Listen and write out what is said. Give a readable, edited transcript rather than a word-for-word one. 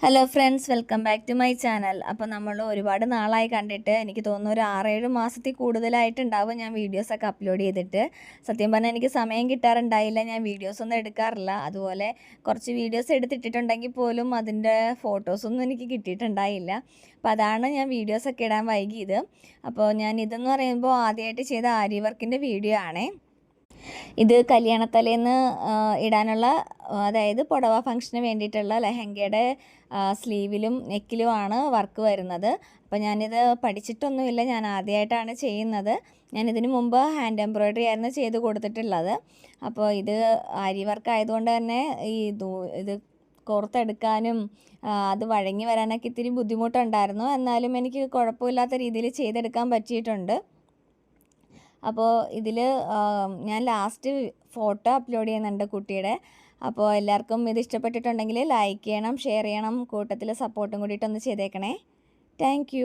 Hello friends, welcome back to my channel. അപ്പോൾ നമ്മൾ ഒരുപാട് നാളായി കണ്ടിട്ട്. എനിക്ക് തോന്നുന്നു ഒരു 6-7 മാസത്തിൽ കൂടുതലായിട്ടുണ്ടാവും ഞാൻ വീഡിയോസൊക്കെ അപ്ലോഡ് ചെയ്തിട്ട്. സത്യം പറഞ്ഞാൽ എനിക്ക് സമയം കിട്ടാറുണ്ടായില്ല, ഞാൻ വീഡിയോസൊന്നും എടുക്കാറില്ല. അതുപോലെ കുറച്ച് വീഡിയോസ് എടുത്തിട്ടുണ്ടെങ്കിൽ പോലും അതിൻ്റെ ഫോട്ടോസൊന്നും എനിക്ക് കിട്ടിയിട്ടുണ്ടായില്ല. അപ്പോൾ അതാണ് ഞാൻ വീഡിയോസൊക്കെ ഇടാൻ വൈകിയത്. അപ്പോൾ ഇതെന്ന് പറയുമ്പോൾ ആദ്യമായിട്ട് ചെയ്ത ആരി വർക്കിൻ്റെ വീഡിയോ ആണേ. ഇത് കല്യാണത്തലേന്ന് ഇടാനുള്ള, അതായത് പുടവ ഫംഗ്ഷന് വേണ്ടിയിട്ടുള്ള ലെഹങ്കയുടെ സ്ലീവിലും നെക്കിലുമാണ് വർക്ക് വരുന്നത്. അപ്പോൾ ഞാനിത് പഠിച്ചിട്ടൊന്നുമില്ല, ഞാൻ ആദ്യമായിട്ടാണ് ചെയ്യുന്നത്. ഞാനിതിന് മുമ്പ് ഹാൻഡ് എംബ്രോയ്ഡറി ആയിരുന്നു ചെയ്ത് കൊടുത്തിട്ടുള്ളത്. അപ്പോൾ ഇത് ആരി വർക്ക് ആയതുകൊണ്ട് തന്നെ ഇത് കോർത്തെടുക്കാനും അത് വഴങ്ങി വരാനൊക്കെ ഇത്തിരി ബുദ്ധിമുട്ടുണ്ടായിരുന്നു. എന്നാലും എനിക്ക് കുഴപ്പമില്ലാത്ത രീതിയിൽ ചെയ്തെടുക്കാൻ പറ്റിയിട്ടുണ്ട്. അപ്പോൾ ഇതിൽ ഞാൻ ലാസ്റ്റ് ഫോട്ടോ അപ്ലോഡ് ചെയ്യുന്നുണ്ട് കുട്ടിയുടെ. അപ്പോൾ എല്ലാവർക്കും ഇത് ഇഷ്ടപ്പെട്ടിട്ടുണ്ടെങ്കിൽ ലൈക്ക് ചെയ്യണം, ഷെയർ ചെയ്യണം, കൂട്ടത്തിൽ സപ്പോർട്ടും കൂടിയിട്ടൊന്ന് ചെയ്തേക്കണേ. താങ്ക്